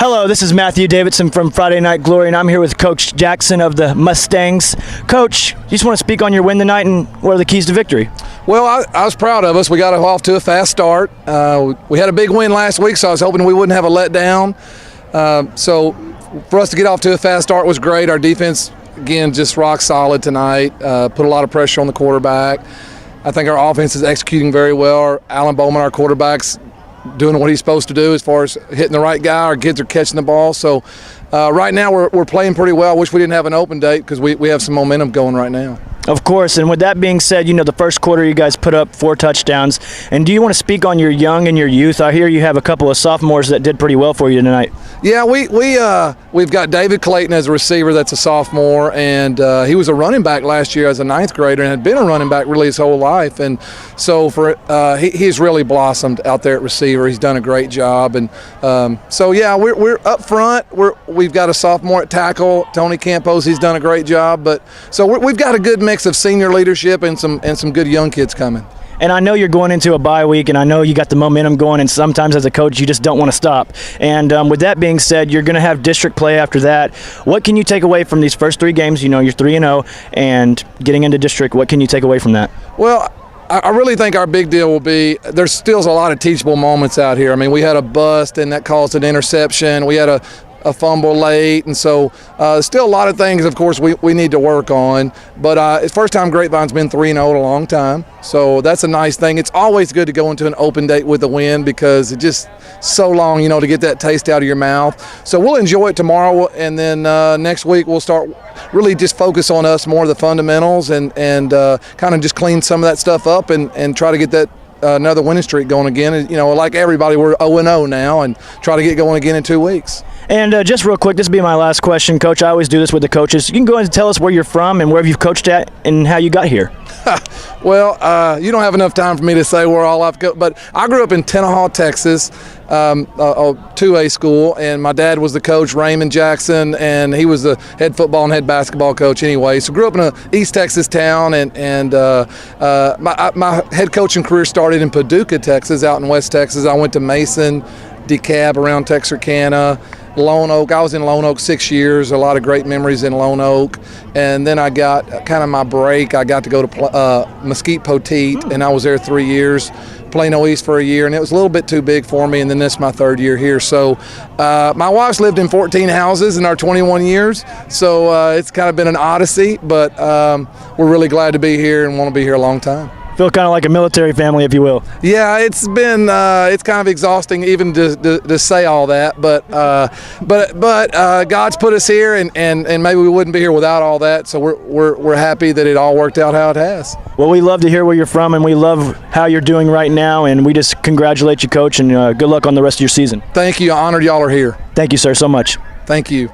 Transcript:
Hello, this is Matthew Davidson from Friday Night Glory, and I'm here with Coach Jackson of the Mustangs. Coach, you just want to speak on your win tonight, and what are the keys to victory? Well, I was proud of us. We got off to a fast start. We had a big win last week, so I was hoping we wouldn't have a letdown. So for us to get off to a fast start was great. Our defense, again, just rock solid tonight. Put a lot of pressure on the quarterback. I think our offense is executing very well. Alan Bowman, our quarterback's doing what he's supposed to do as far as hitting the right guy. Our kids are catching the ball. So right now we're playing pretty well. I wish we didn't have an open date because we have some momentum going right now. Of course, and with that being said, you know, the first quarter you guys put up 4 touchdowns. And do you want to speak on your young and your youth? I hear you have a couple of sophomores that did pretty well for you tonight. Yeah, we've got David Clayton as a receiver that's a sophomore, and he was a running back last year as a 9th grader and had been a running back really his whole life. And so he's really blossomed out there at receiver. He's done a great job. And so, yeah, we're up front. We've got a sophomore at tackle, Tony Campos. He's done a great job. But so we've got a good mix of senior leadership and some good young kids coming. And I know you're going into a bye week, and I know you got the momentum going, and sometimes as a coach you just don't want to stop. And with that being said, you're going to have district play after that. What can you take away from these first 3 games? You know, you're 3-0, and getting into district, what can you take away from that? Well, I really think our big deal will be there's still a lot of teachable moments out here. I mean, we had a bust, and that caused an interception. We had a fumble late, and so still a lot of things, of course, we need to work on. But it's first time Grapevine's been 3-0 in a long time, so that's a nice thing. It's always good to go into an open date with a win because it's just so long, you know, to get that taste out of your mouth. So we'll enjoy it tomorrow, and then next week we'll start really just focus on us more of the fundamentals and kind of just clean some of that stuff up and try to get that another winning streak going again. You know, like everybody, we're 0-0 now, and try to get going again in 2 weeks. And just real quick, this will be my last question, Coach. I always do this with the coaches. You can go ahead and tell us where you're from and where you've coached at and how you got here. Well, you don't have enough time for me to say where all I've go, but I grew up in Tenaha, Texas, a 2A school, and my dad was the coach, Raymond Jackson, and he was the head football and head basketball coach anyway. So grew up in a East Texas town, and my head coaching career started in Paducah, Texas, out in West Texas. I went to Mason, DeKalb, around Texarkana, Lone Oak. I was in Lone Oak 6 years, a lot of great memories in Lone Oak. And then I got kind of my break. I got to go to Mesquite Poteet, and I was there 3 years, Plano East for a year, and it was a little bit too big for me, and then this is my 3rd year here. So my wife's lived in 14 houses in our 21 years, so it's kind of been an odyssey, but we're really glad to be here and want to be here a long time. Feel kind of like a military family, if you will. Yeah, it's been it's kind of exhausting even to say all that, but God's put us here, and maybe we wouldn't be here without all that. So we're happy that it all worked out how it has. Well, we love to hear where you're from, and we love how you're doing right now, and we just congratulate you, Coach, and good luck on the rest of your season. Thank you. Honored y'all are here. Thank you, sir, so much. Thank you.